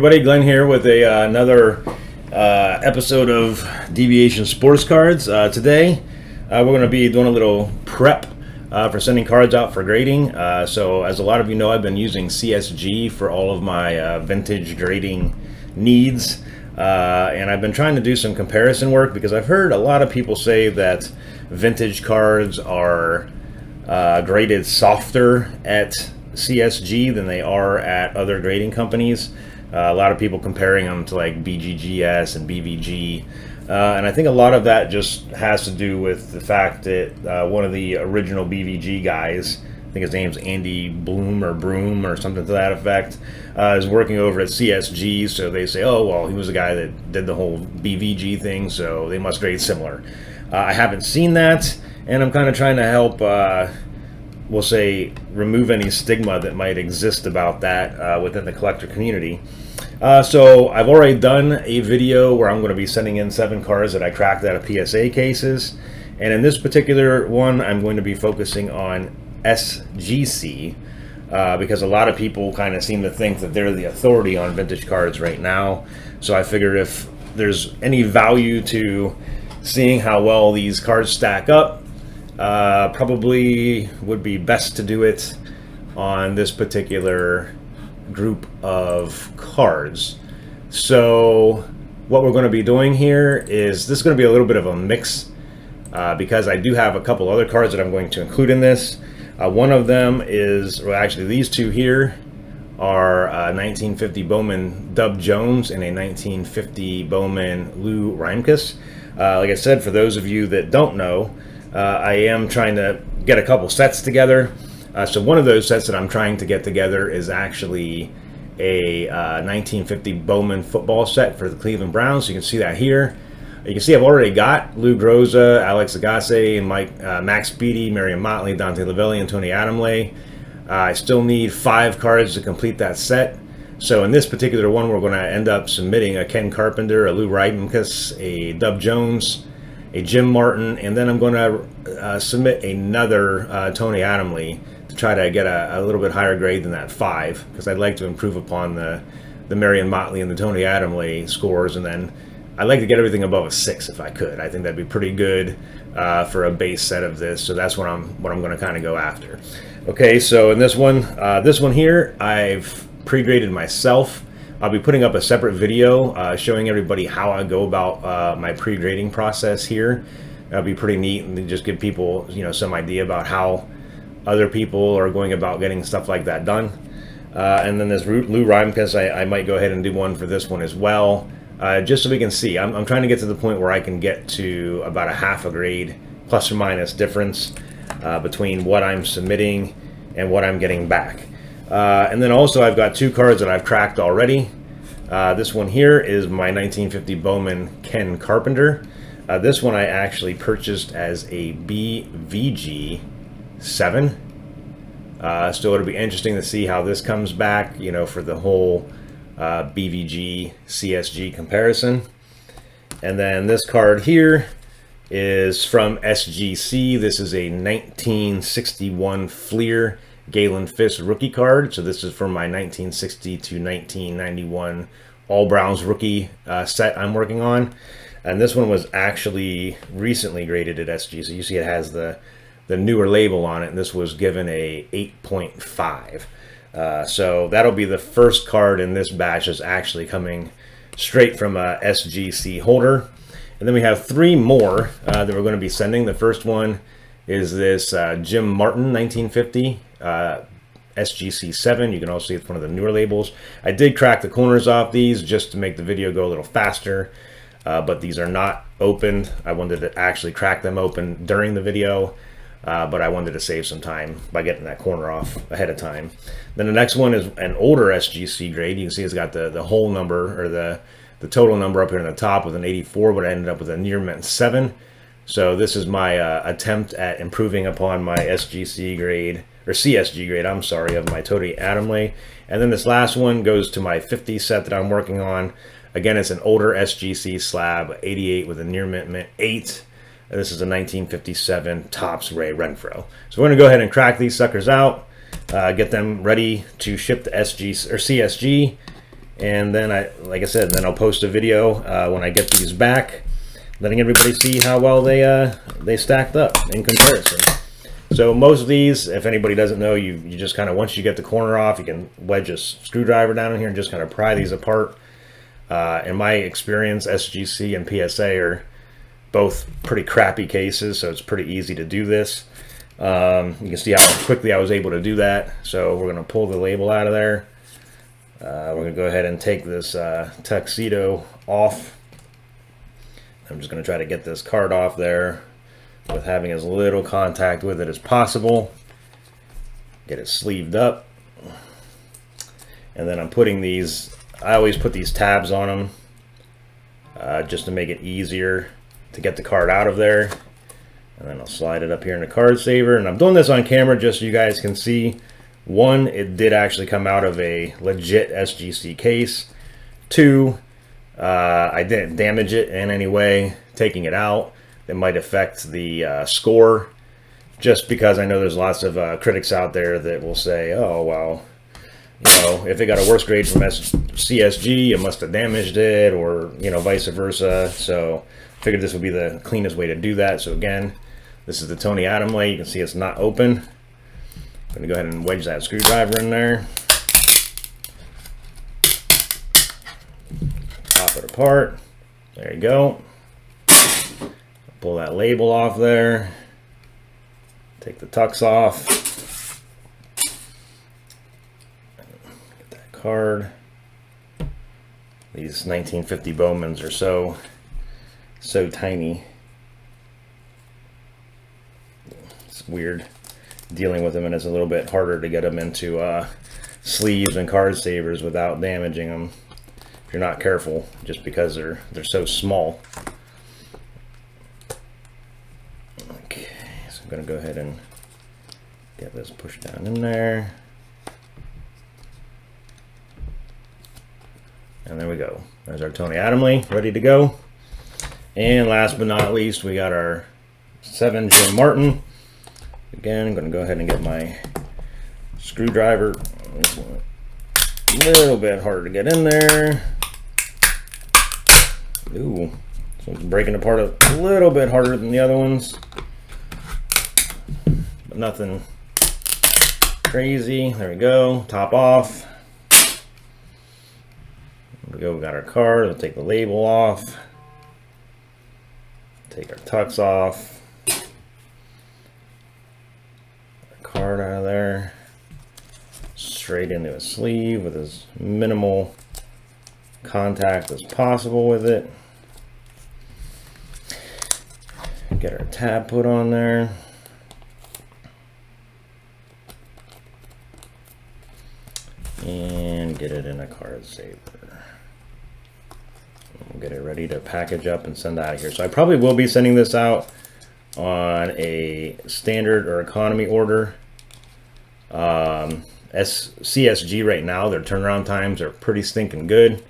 everybody, Glenn here with another episode of Deviation Sports Cards. Today we're going to be doing a little prep for sending cards out for grading. So as a lot of you know, I've been using CSG for all of my vintage grading needs. And I've been trying to do some comparison work because I've heard a lot of people say that vintage cards are graded softer at CSG than they are at other grading companies. A lot of people comparing them to like BGGS and BVG. And I think a lot of that just has to do with the fact that one of the original BVG guys, I think his name's Andy Bloom or Broom or something to that effect, is working over at CSG. So they say, oh, well, he was the guy that did the whole BVG thing, so they must grade similar. I haven't seen that, and I'm kind of trying to help, we'll say, remove any stigma that might exist about that within the collector community. So I've already done a video where I'm going to be sending in 7 cards that I cracked out of PSA cases. And in this particular one, I'm going to be focusing on SGC because a lot of people kind of seem to think that they're the authority on vintage cards right now. So I figured if there's any value to seeing how well these cards stack up, probably would be best to do it on this particular group of cards. So what we're going to be doing here is this is going to be a little bit of a mix because I do have a couple other cards that I'm going to include in this. One of them is, well, actually these two here are 1950 Bowman Dub Jones and a 1950 Bowman Lou Reimkus. Like I said, for those of you that don't know, I am trying to get a couple sets together. So one of those sets that I'm trying to get together is actually a 1950 Bowman football set for the Cleveland Browns. So you can see that here. You can see I've already got Lou Groza, Alex Agasse, and Max Beatty, Marion Motley, Dante Lavelli, and Tony Adamle. I still need 5 cards to complete that set. So in this particular one, we're going to end up submitting a Ken Carpenter, a Lou Reimkus, a Dub Jones, a Jim Martin, and then I'm going to submit another Tony Adamle to try to get a little bit higher grade than that 5, because I'd like to improve upon the Marion Motley and the Tony Adamle scores, and then I'd like to get everything above a 6 if I could. I think that'd be pretty good for a base set of this, so that's what I'm going to kind of go after. Okay, so in this one here, I've pre-graded myself. I'll be putting up a separate video showing everybody how I go about my pre-grading process here. That'll be pretty neat and just give people, some idea about how other people are going about getting stuff like that done. And then this Lou Reimkus, I might go ahead and do one for this one as well, just so we can see. I'm trying to get to the point where I can get to about a half a grade plus or minus difference between what I'm submitting and what I'm getting back. And then also I've got 2 cards that I've cracked already. This one here is my 1950 Bowman Ken Carpenter. This one I actually purchased as a BVG 7. So it'll be interesting to see how this comes back, for the whole BVG CSG comparison. And then this card here is from SGC. This is a 1961 Fleer Galen Fisk rookie card. So this is from my 1960 to 1991 All Browns rookie set I'm working on. And this one was actually recently graded at SG. So you see it has the newer label on it, and this was given a 8.5. So that'll be the first card in this batch that's actually coming straight from a SGC holder. And then we have 3 more that we're going to be sending. The first one is this Jim Martin 1950 SGC 7. You can also see it's one of the newer labels. I did crack the corners off these just to make the video go a little faster, but these are not opened. I wanted to actually crack them open during the video, but I wanted to save some time by getting that corner off ahead of time. Then the next one is an older SGC grade. You can see it's got the whole number, or the total number up here on the top with an 84, but I ended up with a near mint 7. So this is my attempt at improving upon my SGC grade, or CSG grade, I'm sorry, of my Tony Adamle. And then this last one goes to my 50 set that I'm working on. Again, it's an older SGC slab, 88 with a near mint 8. And this is a 1957 Topps Ray Renfro. So we're going to go ahead and crack these suckers out, get them ready to ship to SG or CSG, And then like I said, then I'll post a video when I get these back, letting everybody see how well they stacked up in comparison. So most of these, if anybody doesn't know, you just kind of, once you get the corner off, you can wedge a screwdriver down in here and just kind of pry these apart. In my experience, SGC and PSA are both pretty crappy cases, so it's pretty easy to do this. You can see how quickly I was able to do that. So we're going to pull the label out of there. We're going to go ahead and take this tuxedo off. I'm just going to try to get this card off there with having as little contact with it as possible. Get it sleeved up. And then I'm putting these, I always put these tabs on them just to make it easier to get the card out of there. And then I'll slide it up here in the card saver. And I'm doing this on camera just so you guys can see. One, it did actually come out of a legit SGC case. Two, I didn't damage it in any way taking it out. It might affect the score, just because I know there's lots of critics out there that will say, oh, well, you know, if it got a worse grade from CSG, it must have damaged it, or, you know, vice versa. So I figured this would be the cleanest way to do that. So again, this is the Tony Adamley. You can see it's not open. I'm going to go ahead and wedge that screwdriver in there. Pop it apart. There you go. Pull that label off there. Take the tux off. Get that card. These 1950 Bowmans are so tiny. It's weird dealing with them, and it's a little bit harder to get them into sleeves and card savers without damaging them if you're not careful, just because they're so small. Okay, so I'm going to go ahead and get this pushed down in there. And there we go. There's our Tony Adamley ready to go. And last but not least, we got our 7 Jim Martin. Again, I'm going to go ahead and get my screwdriver. It's a little bit harder to get in there. Ooh, so it's breaking apart a little bit harder than the other ones. But nothing crazy. There we go. Top off. There we go. We got our card. We'll take the label off. Take our tux off. Card out of there, straight into a sleeve with as minimal contact as possible with it. Get our tab put on there. And get it in a card saver. We'll get it ready to package up and send out of here. So I probably will be sending this out on a standard or economy order. CSG right now, their turnaround times are pretty stinking good.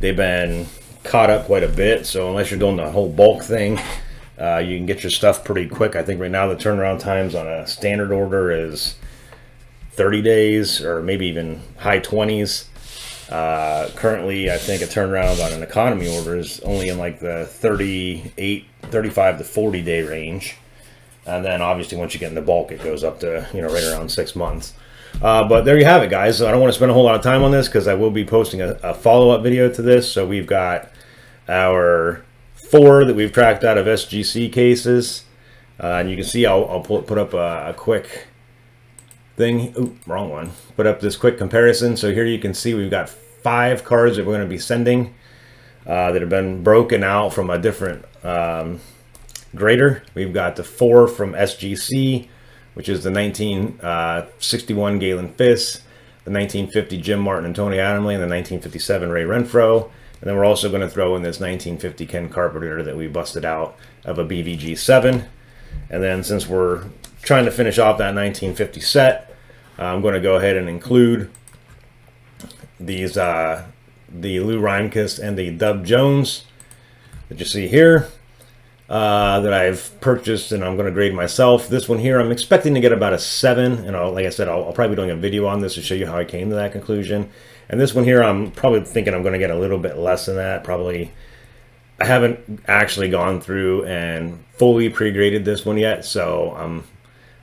They've been caught up quite a bit, so unless you're doing the whole bulk thing, you can get your stuff pretty quick. I think right now the turnaround times on a standard order is 30 days or maybe even high 20s. Currently, I think a turnaround on an economy order is only in like the 35 to 40 day range. And then obviously once you get in the bulk, it goes up to, you know, right around 6 months. But there you have it, guys. I don't want to spend a whole lot of time on this because I will be posting a follow-up video to this. So we've got our 4 that we've tracked out of SGC cases. And you can see I'll put up a quick thing. Ooh, wrong one. Put up this quick comparison. So here you can see we've got 5 cards that we're going to be sending that have been broken out from a different grader. We've got the 4 from SGC, which is the 1961 Galen Fiss, the 1950 Jim Martin and Tony Adamley, and the 1957 Ray Renfro. And then we're also going to throw in this 1950 Ken Carpenter that we busted out of a BVG 7. And then since we're trying to finish off that 1950 set, I'm going to go ahead and include these the Lou Reimkes and the Dub Jones that you see here. that I've purchased and I'm going to grade myself. This one here, I'm expecting to get about a 7, and like I said, I'll probably be doing a video on this to show you how I came to that conclusion. And this one here, I'm probably thinking I'm going to get a little bit less than that. Probably, I haven't actually gone through and fully pre-graded this one yet, so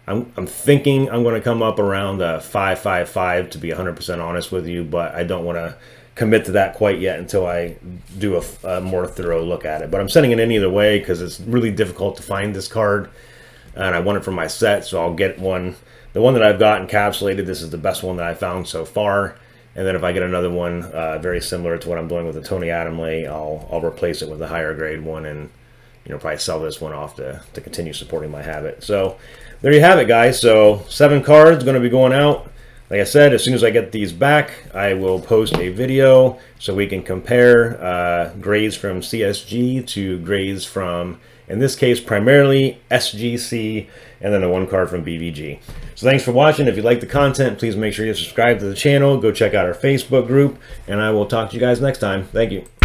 I'm thinking I'm going to come up around a 5.55 to be 100% honest with you, but I don't want to commit to that quite yet until I do a more thorough look at it. But I'm sending it in either way because it's really difficult to find this card, and I want it for my set, so I'll get one. The one that I've got encapsulated, this is the best one that I found so far. And then if I get another one very similar to what I'm doing with the Tony Adamley, I'll replace it with a higher grade one, and probably sell this one off to continue supporting my habit. So there you have it, guys. So 7 cards going to be going out. Like I said, as soon as I get these back, I will post a video so we can compare grades from CSG to grades from, in this case, primarily SGC, and then the 1 card from BVG. So thanks for watching. If you like the content, please make sure you subscribe to the channel. Go check out our Facebook group, and I will talk to you guys next time. Thank you.